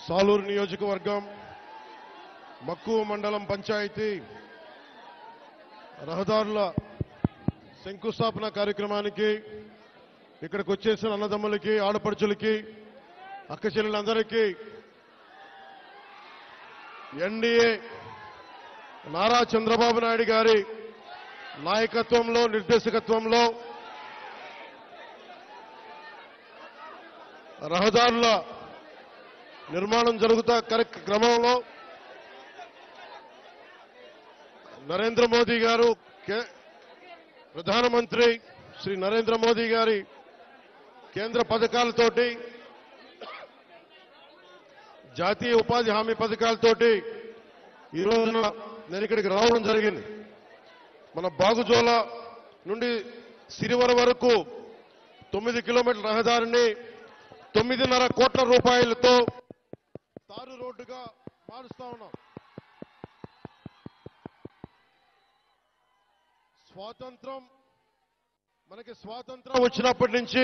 సాలూరు నియోజకవర్గం మక్కువ మండలం పంచాయతీ రహదారుల శంకుస్థాపన కార్యక్రమానికి ఇక్కడికి వచ్చేసిన అన్నదమ్ములకి, ఆడపడుచులకి, అక్క చెల్లెలందరికీ ఎన్డీఏ నారా చంద్రబాబు నాయుడు గారి నాయకత్వంలో, నిర్దేశకత్వంలో రహదారుల నిర్మాణం జరుగుతా క్రమంలో నరేంద్ర మోదీ గారు, ప్రధానమంత్రి శ్రీ నరేంద్ర మోదీ గారి కేంద్ర పథకాలతోటి, జాతీయ ఉపాధి హామీ పథకాలతోటి ఈ రోజున నేను ఇక్కడికి రావడం జరిగింది. మన బాగుజోల నుండి సిరివర వరకు 9 కిలోమీటర్ల రహదారిని 9.5 కోట్ల రూపాయలతో తారు రోడ్డుగా మారుస్తా ఉన్నాం. మనకి స్వాతంత్రం వచ్చినప్పటి నుంచి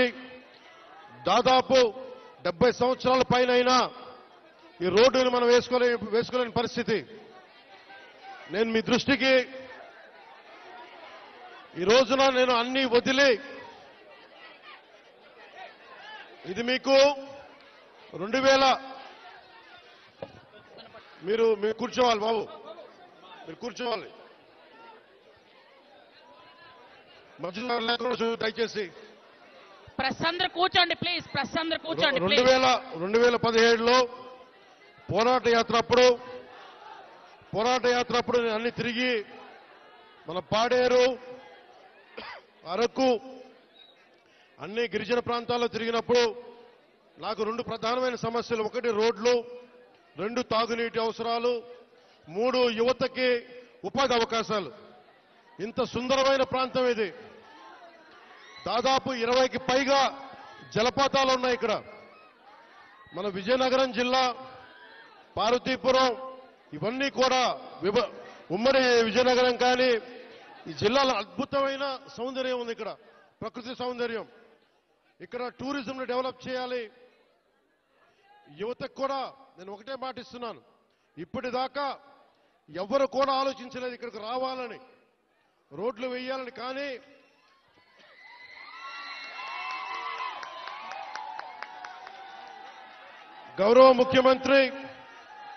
దాదాపు 70 సంవత్సరాల పైన ఈ రోడ్డుని మనం వేసుకోలేని పరిస్థితి. నేను మీ దృష్టికి ఈ రోజున నేను అన్ని వదిలి, ఇది మీకు 2000 మీరు కూర్చోవాలి బాబు, మీరు కూర్చోవాలి, మధ్యలో లేకుండా దయచేసి. ప్రెస్ అందరూ కూర్చోండి ప్లీజ్, ప్రెస్ అందరూ కూర్చోండి. 2017లో పోరాట యాత్ర అప్పుడు నేను అన్ని తిరిగి మన పాడేరు, అరకు, అన్ని గిరిజన ప్రాంతాల్లో తిరిగినప్పుడు నాకు 2 ప్రధానమైన సమస్యలు: 1 రోడ్లు, 2 తాగునీటి అవసరాలు, 3 యువతకి ఉపాధి అవకాశాలు. ఇంత సుందరమైన ప్రాంతం ఇది. దాదాపు 20కి పైగా జలపాతాలు ఉన్నాయి ఇక్కడ. మన విజయనగరం జిల్లా, పార్వతీపురం, ఇవన్నీ కూడా ఉమ్మడి విజయనగరం, కానీ ఈ జిల్లాలో అద్భుతమైన సౌందర్యం ఉంది. ఇక్కడ ప్రకృతి సౌందర్యం. ఇక్కడ టూరిజంను డెవలప్ చేయాలి. యువతకు కూడా నేను ఒకటే మాట ఇస్తున్నాను, ఇప్పటిదాకా ఎవరు కూడా ఆలోచించలేదు ఇక్కడికి రావాలని, రోడ్లు వేయాలని. కానీ గౌరవ ముఖ్యమంత్రి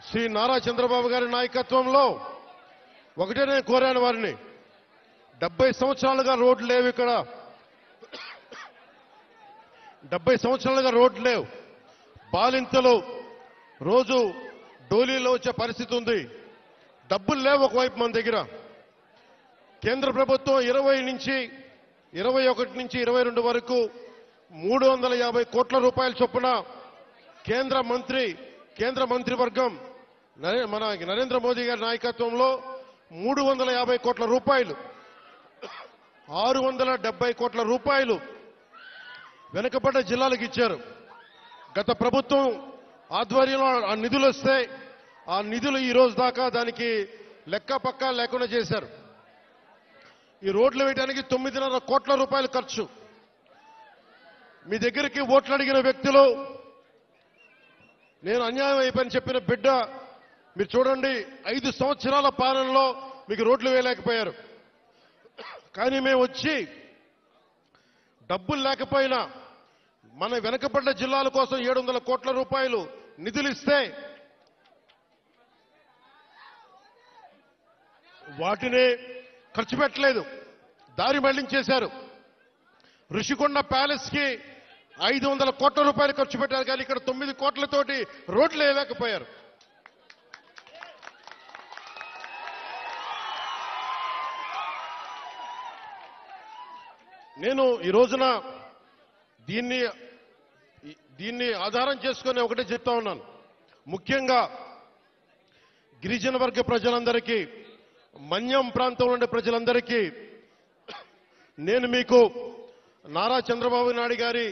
శ్రీ నారా చంద్రబాబు గారి నాయకత్వంలో ఒకటే నేను కోరాను వారిని, 70 సంవత్సరాలుగా రోడ్లు లేవు ఇక్కడ. 70 సంవత్సరాలుగా రోడ్లు లేవు. బాలింతలు రోజు డోలీలో వచ్చే పరిస్థితి ఉంది. డబ్బులు లేవు ఒకవైపు మన దగ్గర. కేంద్ర ప్రభుత్వం 21 నుంచి 22 వరకు 350 కోట్ల రూపాయల చొప్పున కేంద్ర మంత్రివర్గం మన నరేంద్ర మోదీ గారి నాయకత్వంలో 350 కోట్ల రూపాయలు, 670 కోట్ల రూపాయలు వెనుకబడ్డ జిల్లాలకు ఇచ్చారు. గత ప్రభుత్వం ఆధ్వర్యంలో ఆ నిధులు వస్తే ఆ నిధులు ఈ రోజు దాకా దానికి లెక్క పక్క లేకుండా చేశారు. ఈ రోడ్లు వేయడానికి 9.5 కోట్ల రూపాయలు ఖర్చు. మీ దగ్గరికి ఓట్లు అడిగిన వ్యక్తులు, నేను అన్యాయం అయిపోయిన చెప్పిన బిడ్డ, మీరు చూడండి, 5 సంవత్సరాల పాలనలో మీకు రోడ్లు వేయలేకపోయారు. కానీ మేము వచ్చి డబ్బులు లేకపోయినా మన వెనకబడ్డ జిల్లాల కోసం 700 కోట్ల రూపాయలు నిధులు ఇస్తే వాటిని ఖర్చు పెట్టలేదు, దారి మళ్లించేశారు. ఋషికొండ ప్యాలెస్ కి 500 కోట్ల రూపాయలు ఖర్చు పెట్టారు, కానీ ఇక్కడ 9 కోట్లతోటి రోడ్లు వేయలేకపోయారు. నేను ఈ రోజున దీన్ని ఆధారం చేసుకుని ఒకటే చెప్తా ఉన్నాను. ముఖ్యంగా గిరిజన వర్గ ప్రజలందరికీ, మన్యం ప్రాంతంలో ఉండే ప్రజలందరికీ నేను మీకు నారా చంద్రబాబు నాయుడు గారి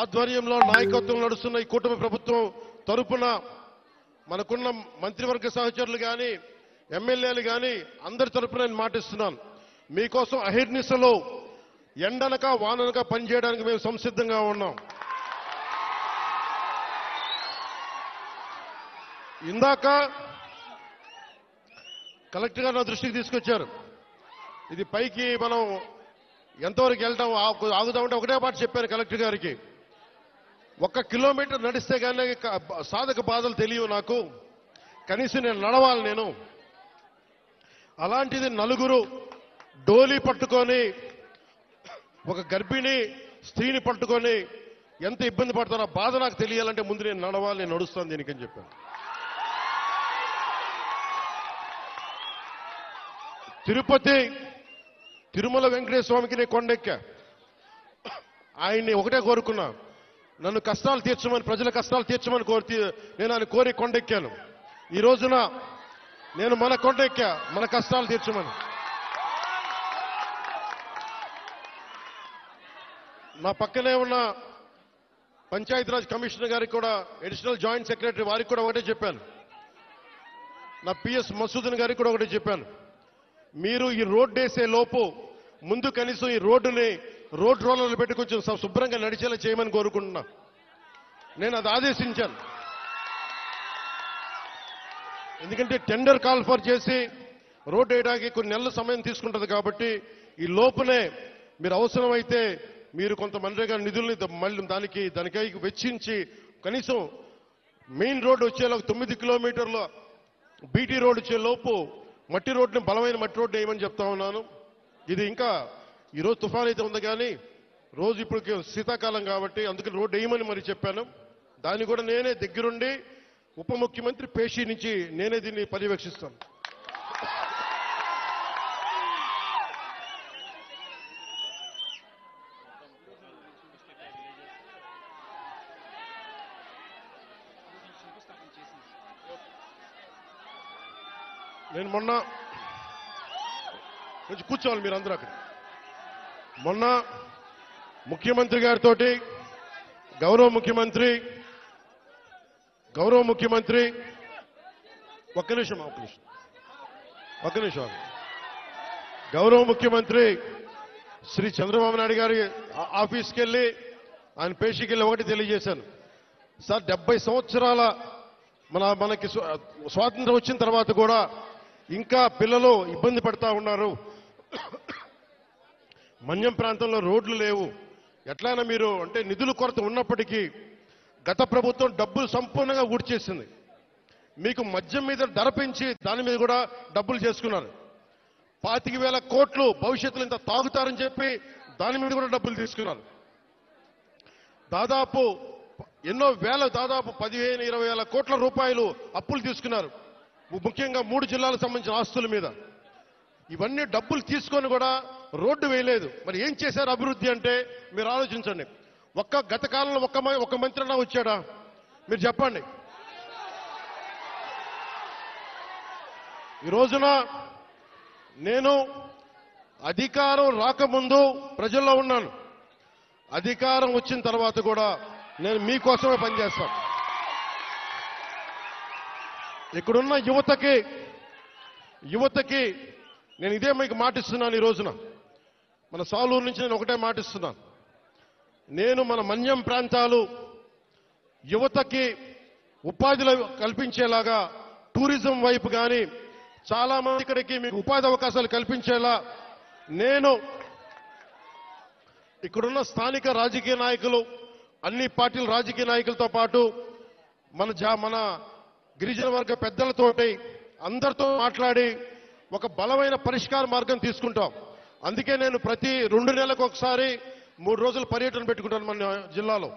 ఆధ్వర్యంలో నాయకత్వం నడుస్తున్న ఈ కూటమి ప్రభుత్వం తరపున మనకున్న మంత్రివర్గ సహచరులు కానీ, ఎమ్మెల్యేలు కానీ అందరి తరపున నేను మాటిస్తున్నాను. మీకోసం అహిర్నిశలో ఎండనక వాననక పనిచేయడానికి మేము సంసిద్ధంగా ఉన్నాం. ఇందాక కలెక్టర్ గారు నా దృష్టికి తీసుకొచ్చారు. ఇది పైకి మనం ఎంతవరకు వెళ్తాం ఆగుదామంటే ఒకటే మాట చెప్పాను కలెక్టర్ గారికి. 1 కిలోమీటర్ నడిస్తే కానీ సాధక బాధలు తెలియవు నాకు, కనీసం నేను నడవాలి నేను. అలాంటిది నలుగురు డోలీ పట్టుకొని ఒక గర్భిణీ స్త్రీని పట్టుకొని ఎంత ఇబ్బంది పడతారో బాధ నాకు తెలియాలంటే ముందు నేను నడవాలి, నేను నడుస్తాను దీనికని చెప్పాను. తిరుమల వెంకటేశ్వర స్వామికి నేను కొండెక్కా. ఆయన్ని ఒకటే కోరుకున్నా, నన్ను కష్టాలు తీర్చమని, ప్రజల కష్టాలు తీర్చమని నేను ఆయన కోరి కొండెక్కాను. ఈ రోజున నేను మన కొండెక్కా, మన కష్టాలు తీర్చమని. నా పక్కనే ఉన్న పంచాయతీరాజ్ కమిషనర్ గారికి కూడా, అడిషనల్ జాయింట్ సెక్రటరీ వారికి కూడా ఒకటే చెప్పాను. నా పిఎస్ మసూదన్ గారికి కూడా ఒకటే చెప్పాను. మీరు ఈ రోడ్డు వేసే లోపు ముందు కనీసం ఈ రోడ్డుని రోడ్ రోలర్లు పెట్టి కొంచెం శుభ్రంగా నడిచేలా చేయమని కోరుకుంటున్నా. నేను అది ఆదేశించాను. ఎందుకంటే టెండర్ కాల్ఫర్ చేసి రోడ్డు వేయడానికి కొన్ని నెలల సమయం తీసుకుంటుంది కాబట్టి ఈ లోపునే మీరు అవసరమైతే మీరు కొంత మనరేగా నిధుల్ని మళ్ళీ దానికై వెచ్చించి కనీసం మెయిన్ రోడ్డు వచ్చేలా 9 కిలోమీటర్ల బీటీ రోడ్డు వచ్చే లోపు మట్టి రోడ్డుని, బలమైన మట్టి రోడ్డు వేయమని చెప్తా ఉన్నాను. ఇది ఇంకా ఈరోజు తుఫాన్ అయితే ఉంది కానీ రోజు ఇప్పుడు శీతాకాలం కాబట్టి అందుకని రోడ్డు వేయమని మరి చెప్పాను. దాన్ని కూడా నేనే దగ్గరుండి ఉప ముఖ్యమంత్రి పేషి నుంచి నేనే దీన్ని పర్యవేక్షిస్తాను. నేను మొన్న కొంచెం కూర్చోవాలి మీరు అందరూ అక్కడ. మొన్న ముఖ్యమంత్రి గారితో గౌరవ ముఖ్యమంత్రి ఒక్క నిమిషం గౌరవ ముఖ్యమంత్రి శ్రీ చంద్రబాబు నాయుడు గారి ఆఫీస్కి వెళ్ళి ఆయన పేషీకి వెళ్ళి ఒకటి తెలియజేశాను. సార్ 70 సంవత్సరాల మనకి స్వాతంత్రం వచ్చిన తర్వాత కూడా ఇంకా పిల్లలు ఇబ్బంది పడతా ఉన్నారు. మన్యం ప్రాంతంలో రోడ్లు లేవు. ఎట్లయినా మీరు అంటే నిధుల కొరత ఉన్నప్పటికీ గత ప్రభుత్వం డబ్బులు సంపూర్ణంగా ఊడ్చేసింది. మీకు మద్యం మీద ధర పెంచి దాని మీద కూడా డబ్బులు చేసుకున్నారు. 25,000 కోట్లు భవిష్యత్తులో ఇంత తాగుతారని చెప్పి దాని మీద కూడా డబ్బులు తీసుకున్నారు. దాదాపు ఎన్నో వేల, దాదాపు 15,000-20,000 కోట్ల రూపాయలు అప్పులు తీసుకున్నారు, ముఖ్యంగా 3 జిల్లాలకు సంబంధించిన ఆస్తుల మీద. ఇవన్నీ డబ్బులు తీసుకొని కూడా రోడ్డు వేయలేదు. మరి ఏం చేశారు అభివృద్ధి అంటే మీరు ఆలోచించండి. గత కాలంలో ఒక్క మంత్రి అన్నా వచ్చాడా మీరు చెప్పండి. ఈ రోజున నేను అధికారం రాకముందు ప్రజల్లో ఉన్నాను, అధికారం వచ్చిన తర్వాత కూడా నేను మీకోసమే పనిచేస్తాను. ఇక్కడున్న యువతకి నేను ఇదే మీకు మాటిస్తున్నాను. ఈ రోజున మన సాలూరు నుంచి నేను ఒకటే మాటిస్తున్నాను. నేను మన మన్యం ప్రాంతాలు యువతకి ఉపాధిలో కల్పించేలాగా టూరిజం వైపు కానీ చాలా మంది ఇక్కడికి మీకు ఉపాధి అవకాశాలు కల్పించేలా నేను ఇక్కడున్న స్థానిక రాజకీయ నాయకులు, అన్ని పార్టీల రాజకీయ నాయకులతో పాటు మన గిరిజన వర్గ పెద్దలతోటి అందరితో మాట్లాడి ఒక బలమైన పరిష్కార మార్గం తీసుకుంటాం. అందుకే నేను ప్రతి 2 నెలలకు ఒకసారి 3 రోజుల పర్యటన పెట్టుకుంటాను మన జిల్లాలో.